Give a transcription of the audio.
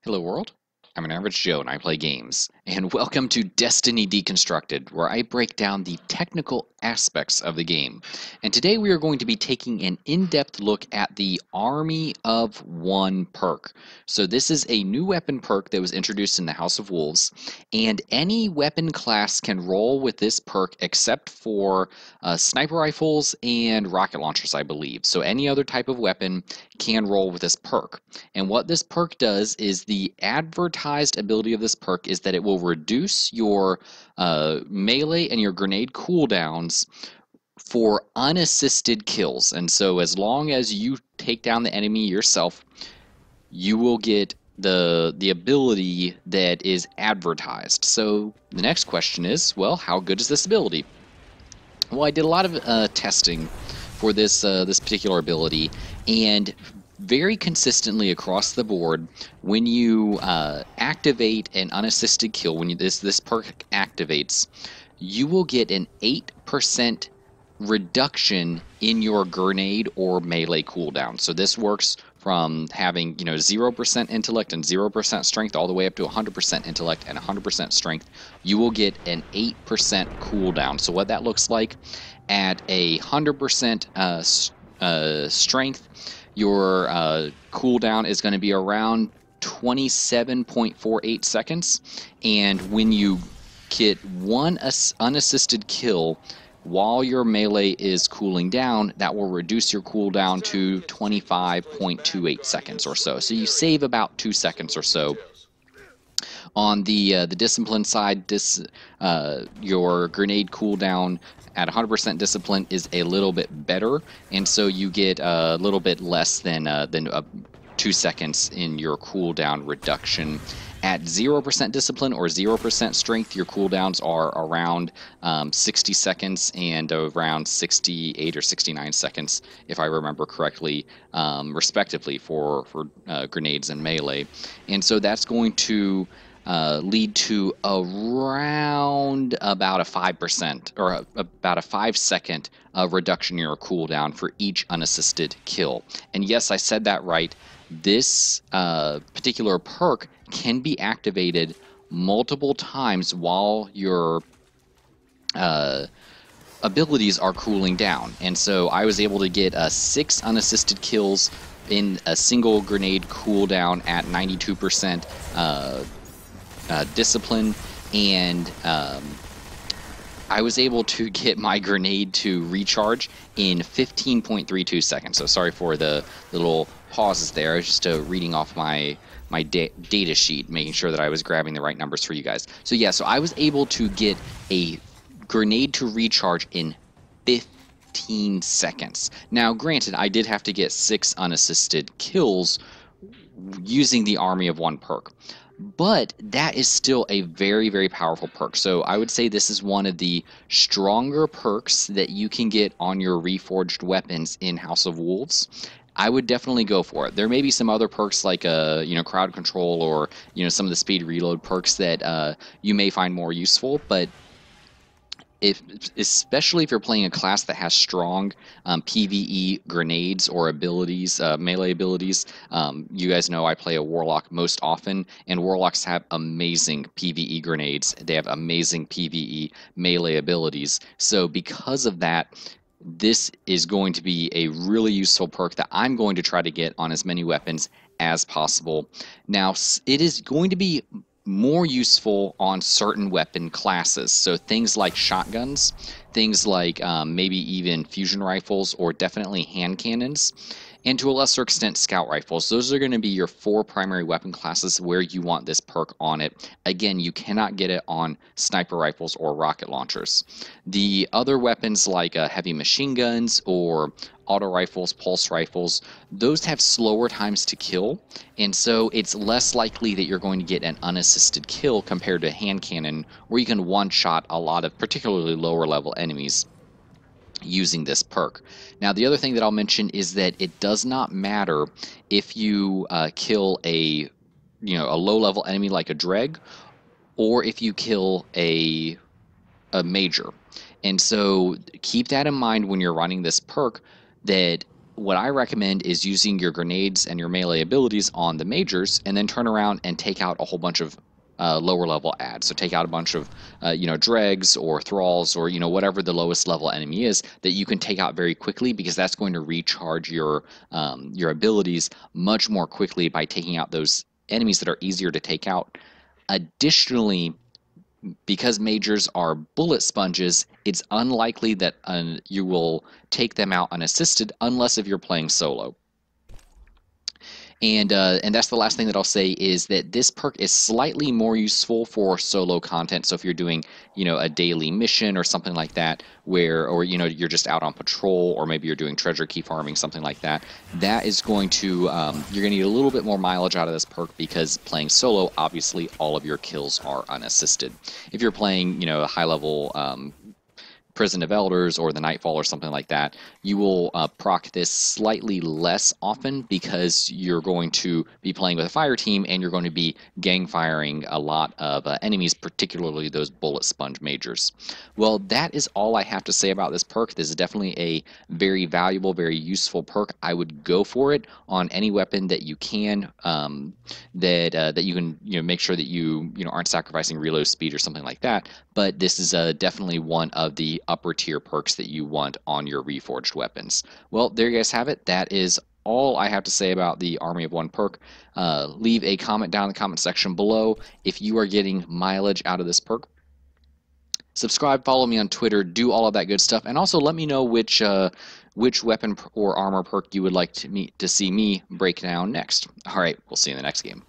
Hello world, I'm an average Joe and I play games. And welcome to Destiny Deconstructed, where I break down the technical aspects of the game. And today we are going to be taking an in-depth look at the Army of One perk. So this is a new weapon perk that was introduced in the House of Wolves, and any weapon class can roll with this perk except for sniper rifles and rocket launchers, I believe. So any other type of weapon can roll with this perk. And what this perk does is the advertised ability of this perk is that it will reduce your melee and your grenade cooldowns for unassisted kills. And so as long as you take down the enemy yourself, you will get the ability that is advertised. So the next question is, well, how good is this ability? Well, I did a lot of testing for this particular ability, and very consistently across the board, when you activate an unassisted kill, when this perk activates, you will get an 8% reduction in your grenade or melee cooldown. So this works from having 0% intellect and 0% strength all the way up to 100% intellect and 100% strength. You will get an 8% cooldown. So what that looks like at 100% strength, your cooldown is going to be around 27.48 seconds, and when you get one unassisted kill while your melee is cooling down, that will reduce your cooldown to 25.28 seconds or so. So you save about 2 seconds or so. On the discipline side, your grenade cooldown at 100% discipline is a little bit better, and so you get a little bit less than 2 seconds in your cooldown reduction. At 0% discipline or 0% strength, your cooldowns are around 60 seconds and around 68 or 69 seconds, if I remember correctly, respectively, for grenades and melee. And so that's going to lead to around about a 5% or about a 5-second reduction in your cooldown for each unassisted kill. And yes, I said that right. This particular perk can be activated multiple times while your abilities are cooling down. And so I was able to get 6 unassisted kills in a single grenade cooldown at 92% discipline, and I was able to get my grenade to recharge in 15.32 seconds. So sorry for the little pauses there. I was just reading off my data sheet, making sure that I was grabbing the right numbers for you guys. So yeah, so I was able to get a grenade to recharge in 15 seconds. Now, granted, I did have to get 6 unassisted kills using the Army of One perk, but that is still a very, very powerful perk. So I would say this is one of the stronger perks that you can get on your reforged weapons in House of Wolves. I would definitely go for it. There may be some other perks like crowd control or some of the speed reload perks that you may find more useful, but especially if you're playing a class that has strong PvE grenades or abilities, melee abilities. You guys know I play a Warlock most often, and Warlocks have amazing PvE grenades. They have amazing PvE melee abilities. So because of that, this is going to be a really useful perk that I'm going to try to get on as many weapons as possible. Now, it is going to be more useful on certain weapon classes. So things like shotguns, things like maybe even fusion rifles, or definitely hand cannons, and to a lesser extent scout rifles. Those are going to be your 4 primary weapon classes where you want this perk on it. Again, you cannot get it on sniper rifles or rocket launchers. The other weapons like heavy machine guns or auto rifles, pulse rifles, those have slower times to kill, and so it's less likely that you're going to get an unassisted kill compared to a hand cannon, where you can one-shot a lot of particularly lower level enemies using this perk. Now, the other thing that I'll mention is that it does not matter if you kill a low-level enemy like a Dreg, or if you kill a major. And so keep that in mind when you're running this perk, that what I recommend is using your grenades and your melee abilities on the majors, and then turn around and take out a whole bunch of lower level ads. So take out a bunch of dregs or thralls or whatever the lowest level enemy is that you can take out very quickly, because that's going to recharge your abilities much more quickly by taking out those enemies that are easier to take out. Additionally, because majors are bullet sponges, it's unlikely that you will take them out unassisted unless if you're playing solo. And that's the last thing that I'll say, is that this perk is slightly more useful for solo content. So if you're doing, a daily mission or something like that, or you're just out on patrol, or maybe you're doing treasure key farming, something like that, that is going to you're going to need a little bit more mileage out of this perk, because playing solo, obviously, all of your kills are unassisted. If you're playing, a high level Prison of Elders or the Nightfall or something like that, you will proc this slightly less often, because you're going to be playing with a fire team and you're going to be gang firing a lot of enemies, particularly those bullet sponge majors. Well, that is all I have to say about this perk. This is definitely a very valuable, very useful perk. I would go for it on any weapon that you can, that you can make sure that you aren't sacrificing reload speed or something like that. But this is definitely one of the upper tier perks that you want on your reforged weapons. Well, there you guys have it. That is all I have to say about the Army of One perk. Leave a comment down in the comment section below if you are getting mileage out of this perk. Subscribe, follow me on Twitter, do all of that good stuff, and also let me know which weapon or armor perk you would like to see me break down next. All right, we'll see you in the next game.